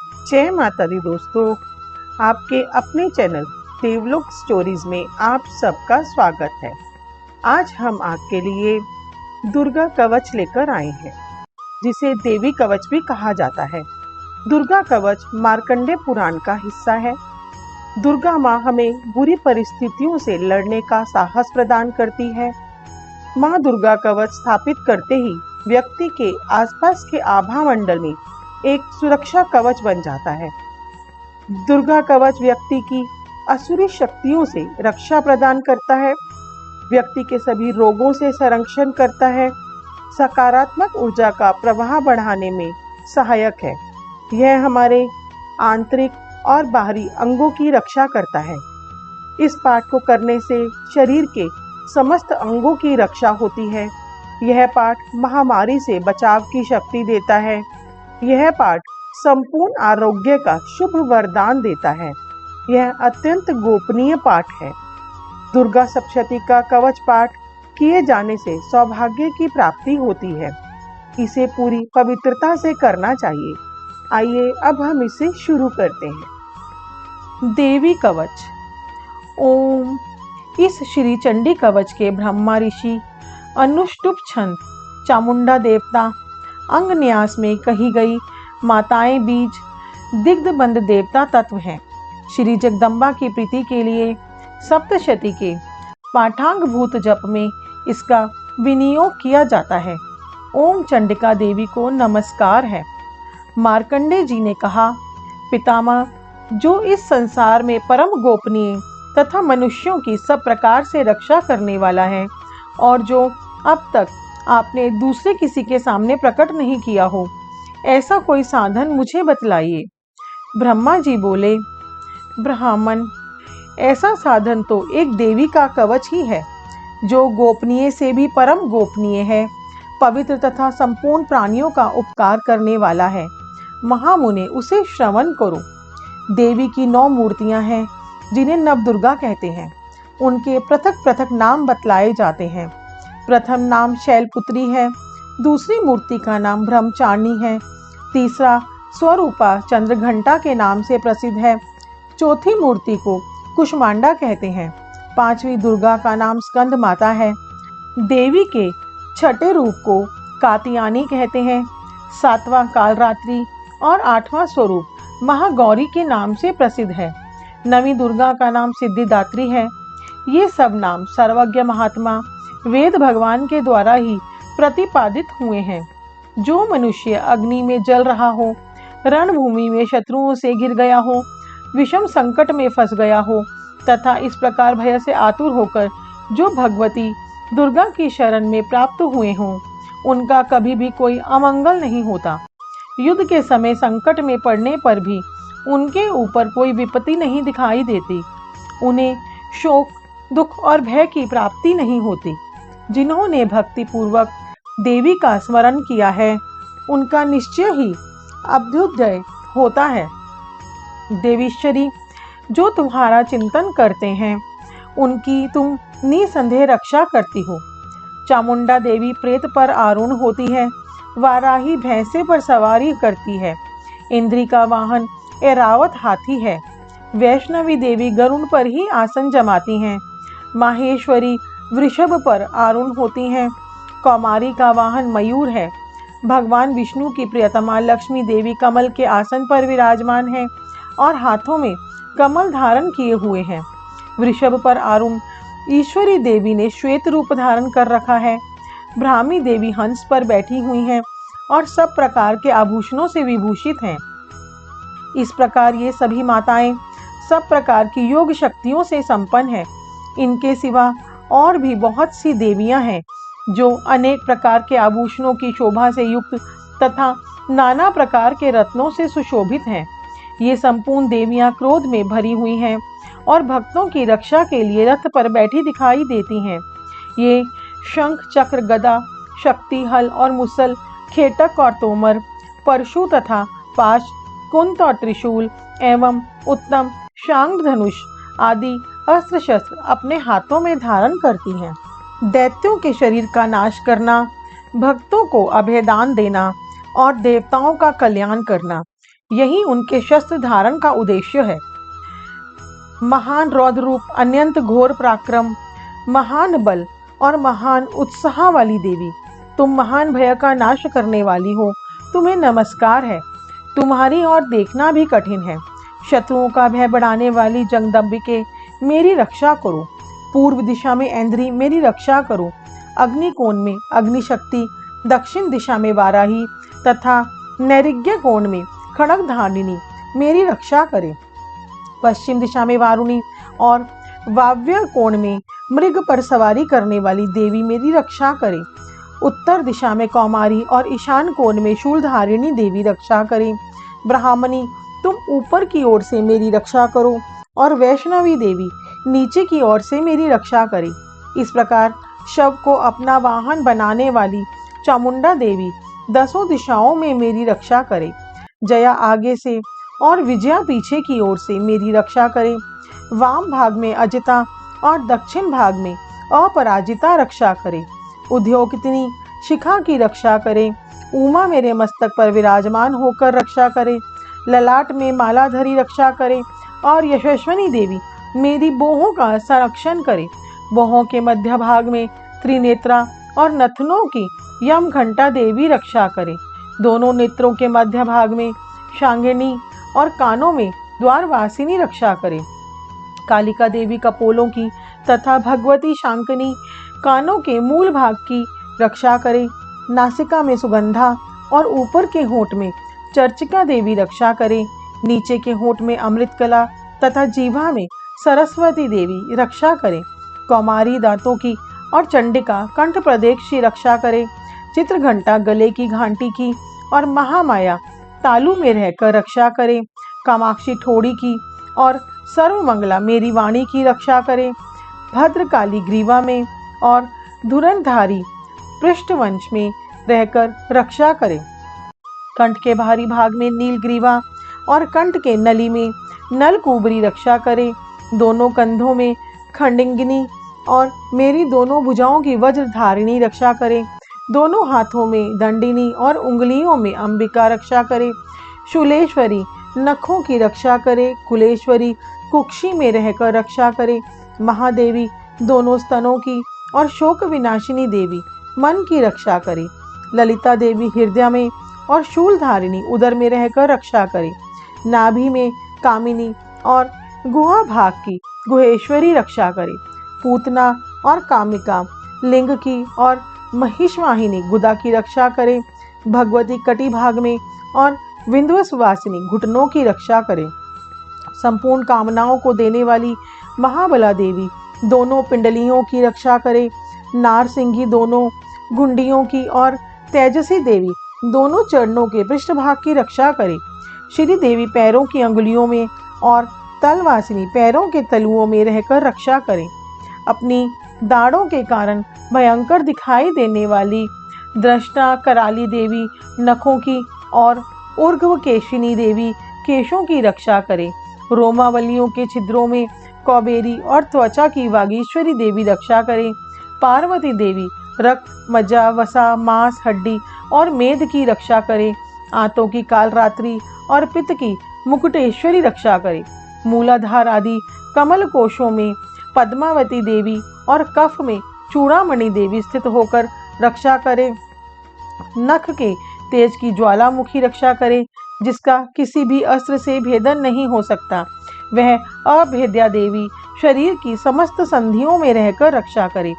जय माता दी दोस्तों, आपके अपने चैनल देवलोक स्टोरीज में आप सबका स्वागत है। आज हम आपके लिए दुर्गा कवच लेकर आए हैं, जिसे देवी कवच भी कहा जाता है। दुर्गा कवच मार्कंडे पुराण का हिस्सा है। दुर्गा माँ हमें बुरी परिस्थितियों से लड़ने का साहस प्रदान करती है। माँ दुर्गा कवच स्थापित करते ही व्यक्ति के आसपास के आभा मंडल में एक सुरक्षा कवच बन जाता है। दुर्गा कवच व्यक्ति की असुरी शक्तियों से रक्षा प्रदान करता है, व्यक्ति के सभी रोगों से संरक्षण करता है, सकारात्मक ऊर्जा का प्रवाह बढ़ाने में सहायक है। यह हमारे आंतरिक और बाहरी अंगों की रक्षा करता है। इस पाठ को करने से शरीर के समस्त अंगों की रक्षा होती है। यह पाठ महामारी से बचाव की शक्ति देता है। यह पाठ संपूर्ण आरोग्य का शुभ वरदान देता है। यह अत्यंत गोपनीय पाठ है। दुर्गा सप्तशती का कवच पाठ किए जाने से सौभाग्य की प्राप्ति होती है। इसे पूरी पवित्रता से करना चाहिए। आइए अब हम इसे शुरू करते हैं। देवी कवच। ओम। इस श्री चंडी कवच के ब्रह्मा ऋषि अनुष्टुप छंद चामुंडा देवता अंग न्यास में कही गई माताएं बीज दिग्धबंध देवता तत्व हैं। श्री जगदम्बा की प्रीति के लिए सप्तशती के पाठांग भूत जप में इसका विनियोग किया जाता है। ओम चंडिका देवी को नमस्कार है। मार्कंडे जी ने कहा, पितामह, जो इस संसार में परम गोपनीय तथा मनुष्यों की सब प्रकार से रक्षा करने वाला है और जो अब तक आपने दूसरे किसी के सामने प्रकट नहीं किया हो, ऐसा कोई साधन मुझे बतलाइए। ब्रह्मा जी बोले, ब्राह्मण, ऐसा साधन तो एक देवी का कवच ही है, जो गोपनीय से भी परम गोपनीय है, पवित्र तथा संपूर्ण प्राणियों का उपकार करने वाला है। महामुने, उसे श्रवण करो। देवी की 9 मूर्तियां हैं, जिन्हें नवदुर्गा कहते हैं। उनके पृथक पृथक नाम बतलाए जाते हैं। प्रथम नाम शैलपुत्री है, दूसरी मूर्ति का नाम ब्रह्मचारिणी है, तीसरा स्वरूपा चंद्रघंटा के नाम से प्रसिद्ध है, चौथी मूर्ति को कुष्मांडा कहते हैं, पांचवी दुर्गा का नाम स्कंद माता है, देवी के छठे रूप को कात्यायनी कहते हैं, सातवां कालरात्रि और आठवां स्वरूप महागौरी के नाम से प्रसिद्ध है, नवीं दुर्गा का नाम सिद्धिदात्री है। ये सब नाम सर्वज्ञ महात्मा वेद भगवान के द्वारा ही प्रतिपादित हुए हैं। जो मनुष्य अग्नि में जल रहा हो, रणभूमि में शत्रुओं से घिर गया हो, विषम संकट में फंस गया हो तथा इस प्रकार भय से आतुर होकर जो भगवती दुर्गा की शरण में प्राप्त हुए हों, उनका कभी भी कोई अमंगल नहीं होता। युद्ध के समय संकट में पड़ने पर भी उनके ऊपर कोई विपत्ति नहीं दिखाई देती। उन्हें शोक, दुख और भय की प्राप्ति नहीं होती। जिन्होंने भक्ति पूर्वक देवी का स्मरण किया है, उनका निश्चय ही अभ्युदय होता है। देवीश्वरी, जो तुम्हारा चिंतन करते हैं, उनकी तुम निसंदेह रक्षा करती हो। चामुंडा देवी प्रेत पर आरूढ़ होती है, वाराही भैंसे पर सवारी करती है, इंद्री का वाहन ऐरावत हाथी है, वैष्णवी देवी गरुड़ पर ही आसन जमाती हैं, माहेश्वरी वृषभ पर आरूढ़ होती हैं, कौमारी का वाहन मयूर है, भगवान विष्णु की प्रियतमा लक्ष्मी देवी कमल के आसन पर विराजमान है और हाथों में कमल धारण किए हुए हैं। वृषभ पर आरूढ़ ईश्वरी देवी ने श्वेत रूप धारण कर रखा है। ब्राह्मी देवी हंस पर बैठी हुई हैं और सब प्रकार के आभूषणों से विभूषित हैं। इस प्रकार ये सभी माताएं सब प्रकार की योग शक्तियों से संपन्न हैं। इनके सिवा और भी बहुत सी देवियां हैं, जो अनेक प्रकार के आभूषणों की शोभा से युक्त तथा नाना प्रकार के रत्नों से सुशोभित हैं। ये संपूर्ण देवियां क्रोध में भरी हुई हैं और भक्तों की रक्षा के लिए रथ पर बैठी दिखाई देती हैं। ये शंख, चक्र, गदा, शक्ति, हल और मुसल, खेटक और तोमर, परशु तथा पाश, कुंत और त्रिशूल एवं उत्तम शांग धनुष आदि अस्त्र शस्त्र अपने हाथों में धारण करती हैं। दैत्यों के शरीर का नाश करना, भक्तों को अभयदान देना और देवताओं का कल्याण करना, यही उनके शस्त्र धारण का उद्देश्य है। महान रौद्र रूप, अत्यंत घोर पराक्रम, महान बल और महान उत्साह वाली देवी, तुम महान भय का नाश करने वाली हो, तुम्हें नमस्कार है। तुम्हारी ओर देखना भी कठिन है। शत्रुओं का भय बढ़ाने वाली जगदम्बिके, मेरी रक्षा करो। पूर्व दिशा में ऐन्द्री, मेरी रक्षा करो। अग्नि कोण में अग्निशक्ति, दक्षिण दिशा में वाराही तथा नैऋत्य कोण में खड्गधारिणी, मेरी रक्षा करे। पश्चिम दिशा में वारुणी और वाव्य कोण में मृग पर सवारी करने वाली देवी, मेरी रक्षा करे। उत्तर दिशा में कौमारी और ईशान कोण में शूलधारिणी देवी रक्षा करे। ब्राह्मणी, तुम ऊपर की ओर से मेरी रक्षा करो और वैष्णवी देवी नीचे की ओर से मेरी रक्षा करे। इस प्रकार शव को अपना वाहन बनाने वाली चामुंडा देवी दसों दिशाओं में मेरी रक्षा करे। जया आगे से और विजया पीछे की ओर से मेरी रक्षा करे। वाम भाग में अजिता और दक्षिण भाग में अपराजिता रक्षा करे। उद्योगिनी शिखा की रक्षा करे। उमा मेरे मस्तक पर विराजमान होकर रक्षा करे। ललाट में मालाधरी रक्षा करे और यशस्विनी देवी मेरी बोहों का संरक्षण करे। बोहों के मध्य भाग में त्रिनेत्रा और नथनों की यम घंटा देवी रक्षा करे। दोनों नेत्रों के मध्य भाग में शांगिनी और कानों में द्वारवासिनी रक्षा करे। कालिका देवी कपोलों की तथा भगवती शांकनी कानों के मूल भाग की रक्षा करे। नासिका में सुगंधा और ऊपर के होंठ में चर्चिका देवी रक्षा करे। नीचे के होंठ में अमृतकला तथा जीवा में सरस्वती देवी रक्षा करे। कौमारी दांतों की और चंडिका कंठ प्रदेश की रक्षा करे। चित्रघंटा गले की घंटी की और महामाया तालू में रहकर रक्षा करे। कामाक्षी ठोड़ी की और सर्वमंगला मेरी वाणी की रक्षा करे। भद्रकाली ग्रीवा में और धुरंधारी पृष्ठवंश में रहकर रक्षा करे। कंठ के बाहरी भाग में नीलग्रीवा और कंठ के नली में नलकुबरी रक्षा करे। दोनों कंधों में खंडिंगिनी और मेरी दोनों भुजाओं की वज्रधारिणी रक्षा करे। दोनों हाथों में दंडिनी और उंगलियों में अंबिका रक्षा करे। शूलेश्वरी नखों की रक्षा करे। कुलेश्वरी कुक्षी में रहकर रक्षा करे। महादेवी दोनों स्तनों की और शोक विनाशिनी देवी मन की रक्षा करे। ललिता देवी हृदय में और शूलधारिणी उदर में रहकर रक्षा करे। नाभि में कामिनी और गुहा भाग की गुहेश्वरी रक्षा करे। पूतना और कामिका लिंग की और महिषवाहिनी गुदा की रक्षा करे। भगवती कटी भाग में और विंध्यवासिनी घुटनों की रक्षा करे। संपूर्ण कामनाओं को देने वाली महाबला देवी दोनों पिंडलियों की रक्षा करे। नारसिंगी दोनों घुंडियों की और तेजसी देवी दोनों चरणों के पृष्ठभाग की रक्षा करे। श्री देवी पैरों की अंगुलियों में और तलवासिनी पैरों के तलुओं में रहकर रक्षा करे। अपनी दाढ़ों के कारण भयंकर दिखाई देने वाली दृष्टा कराली देवी नखों की और ऊर्ध्वकेशिनी देवी केशों की रक्षा करे। रोमावलियों के छिद्रों में कौबेरी और त्वचा की वागीश्वरी देवी रक्षा करे। पार्वती देवी रक्त, मज्जा, वसा, मांस, हड्डी और मेद की रक्षा करे। आंतों की कालरात्रि और पित्त की मुकुटेश्वरी रक्षा करे। मूलाधार आदि कमल कोशों में पद्मावती देवी और कफ में चूड़ामणि देवी स्थित होकर रक्षा करे। नख के तेज की ज्वालामुखी रक्षा करे, जिसका किसी भी अस्त्र से भेदन नहीं हो सकता। वह अभेद्या देवी शरीर की समस्त संधियों में रहकर रक्षा करे।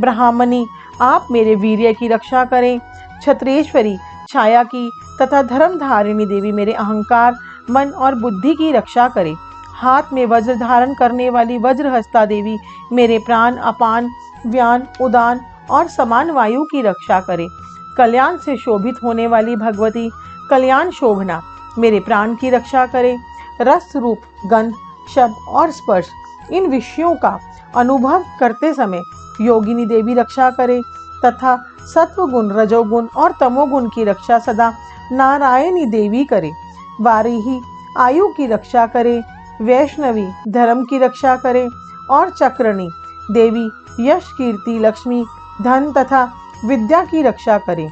ब्राह्मणी, आप मेरे वीर्य की रक्षा करें। क्षत्रेश्वरी छाया की तथा धर्मधारिणी देवी मेरे अहंकार, मन और बुद्धि की रक्षा करे। हाथ में वज्र धारण करने वाली वज्रहस्ता देवी मेरे प्राण, अपान, व्यान, उदान और समान वायु की रक्षा करे। कल्याण से शोभित होने वाली भगवती कल्याण शोभना मेरे प्राण की रक्षा करे। रस, रूप, गंध, शब्द और स्पर्श इन विषयों का अनुभव करते समय योगिनी देवी रक्षा करे तथा सत्वगुण, रजोगुण और तमोगुण की रक्षा सदा नारायणी देवी करे। वारिही आयु की रक्षा करे। वैष्णवी धर्म की रक्षा करे और चक्रणी देवी यश, कीर्ति, लक्ष्मी, धन तथा विद्या की रक्षा करे।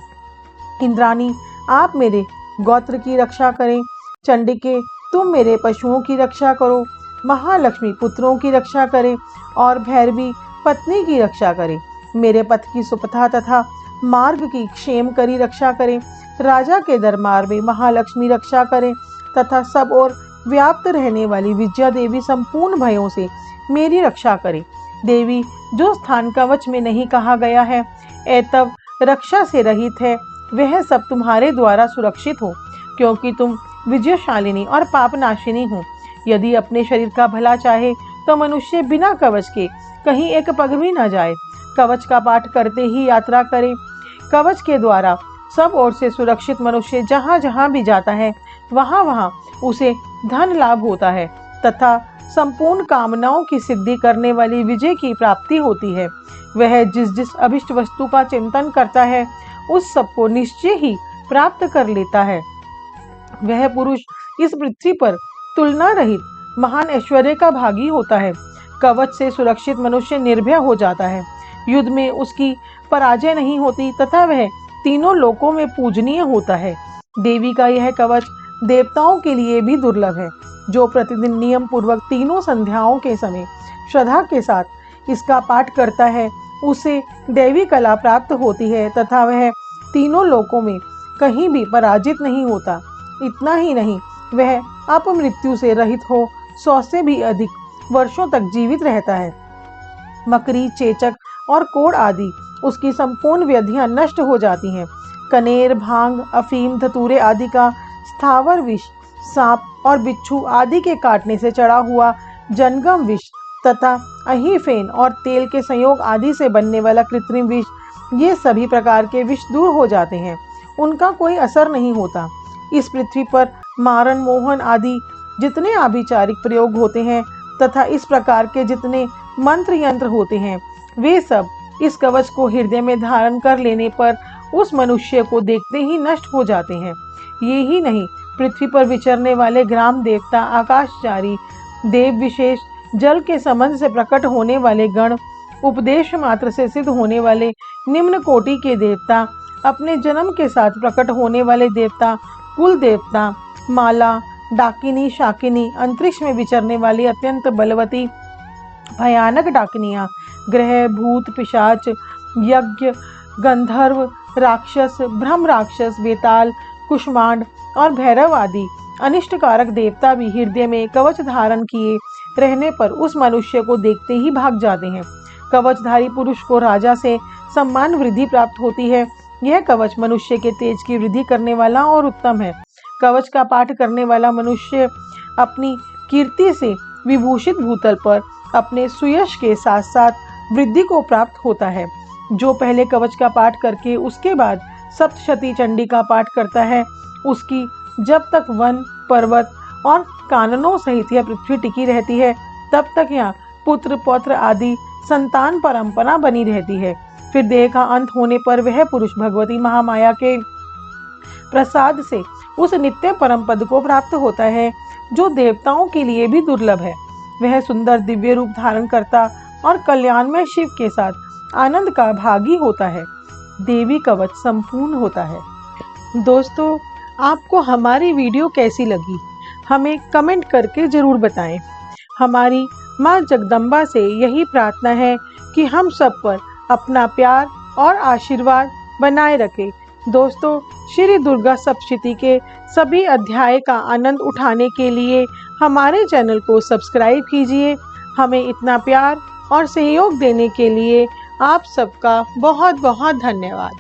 इंद्राणी, आप मेरे गोत्र की रक्षा करें। चंडिके तुम मेरे पशुओं की रक्षा करो, महालक्ष्मी पुत्रों की रक्षा करे और भैरवी पत्नी की रक्षा करे। मेरे पथ की सुपथा तथा मार्ग की क्षेम करी रक्षा करे। राजा के दरबार में महालक्ष्मी रक्षा करे तथा सब और व्याप्त रहने वाली विद्या देवी संपूर्ण भयों से मेरी रक्षा करे। देवी, जो स्थान कवच में नहीं कहा गया है एतव रक्षा से रहित है, वह सब तुम्हारे द्वारा सुरक्षित हो, क्योंकि तुम विजयशालिनी और पापनाशिनी हो। यदि अपने शरीर का भला चाहे तो मनुष्य बिना कवच के कहीं एक पग भी न जाए। कवच का पाठ करते ही यात्रा करे। कवच के द्वारा सब ओर से सुरक्षित मनुष्य जहाँ जहाँ भी जाता है वहाँ वहाँ उसे धन लाभ होता है तथा संपूर्ण कामनाओं की सिद्धि करने वाली विजय की प्राप्ति होती है। वह जिस जिस अभिष्ट वस्तु का चिंतन करता है उस सब को निश्चय ही प्राप्त कर लेता है। वह पुरुष इस पृथ्वी पर तुलना रहित महान ऐश्वर्य का भागी होता है। कवच से सुरक्षित मनुष्य निर्भय हो जाता है। युद्ध में उसकी पराजय नहीं होती तथा वह तीनों लोकों में पूजनीय होता है। देवी का यह कवच देवताओं के लिए भी दुर्लभ है। जो प्रतिदिन नियम पूर्वक तीनों संध्याओं के समय श्रद्धा के साथ इसका पाठ करता है उसे दैवी कला प्राप्त होती है तथा वह तीनों लोकों में कहीं भी पराजित नहीं होता। इतना ही नहीं, वह अपमृत्यु से रहित हो 100 से भी अधिक वर्षों तक जीवित रहता है। मकरी, चेचक और कोढ़ आदि उसकी संपूर्ण व्याधियां नष्ट हो जाती हैं। कनेर, भांग, अफीम, धतूरे आदि का स्थावर विष, सांप और बिच्छू आदि के काटने से चढ़ा हुआ जनगम विष तथा अहीफेन और तेल के संयोग आदि से बनने वाला कृत्रिम विष, ये सभी प्रकार के विष दूर हो जाते हैं। उनका कोई असर नहीं होता। इस पृथ्वी पर मारण, मोहन आदि जितने आभिचारिक प्रयोग होते हैं तथा इस प्रकार के जितने मंत्र यंत्र होते हैं वे सब इस कवच को हृदय में धारण कर लेने पर उस मनुष्य को देखते ही नष्ट हो जाते हैं। ये ही नहीं, पृथ्वी पर विचरने वाले ग्राम देवता, आकाशचारी देव विशेष, जल के संबंध से प्रकट होने वाले गण, उपदेश मात्र से सिद्ध होने वाले निम्न कोटि के देवता, अपने जन्म के साथ प्रकट होने वाले देवता, कुल देवता, माला, डाकिनी, शाकिनी, अंतरिक्ष में विचरने वाली अत्यंत बलवती भयानक डाकिनियां, ग्रह, भूत, पिशाच, यज्ञ, गंधर्व, राक्षस, ब्रह्म राक्षस, बेताल, कुष्मांड और भैरव आदि अनिष्टकारक देवता भी हृदय में कवच धारण किए रहने पर उस मनुष्य को देखते ही भाग जाते हैं। कवचधारी पुरुष को राजा से सम्मान वृद्धि प्राप्त होती है। यह कवच मनुष्य के तेज की वृद्धि करने वाला और उत्तम है। कवच का पाठ करने वाला मनुष्य अपनी कीर्ति से विभूषित भूतल पर अपने सुयश के साथ साथ वृद्धि को प्राप्त होता है। जो पहले कवच का पाठ करके उसके बाद सप्तशती चंडी का पाठ करता है उसकी जब तक वन, पर्वत और काननों सहित यह पृथ्वी टिकी रहती है तब तक यहाँ पुत्र, पौत्र आदि संतान परंपरा बनी रहती है। फिर देह का अंत होने पर वह पुरुष भगवती महामाया के प्रसाद से उस नित्य परम पद को प्राप्त होता है जो देवताओं के लिए भी दुर्लभ है। वह सुंदर दिव्य रूप धारण करता और कल्याणमय शिव के साथ आनंद का भागी होता है। देवी कवच संपूर्ण होता है। दोस्तों, आपको हमारी वीडियो कैसी लगी हमें कमेंट करके जरूर बताएं। हमारी माँ जगदम्बा से यही प्रार्थना है कि हम सब पर अपना प्यार और आशीर्वाद बनाए रखें। दोस्तों, श्री दुर्गा सप्तशती के सभी अध्याय का आनंद उठाने के लिए हमारे चैनल को सब्सक्राइब कीजिए। हमें इतना प्यार और सहयोग देने के लिए आप सबका बहुत बहुत धन्यवाद।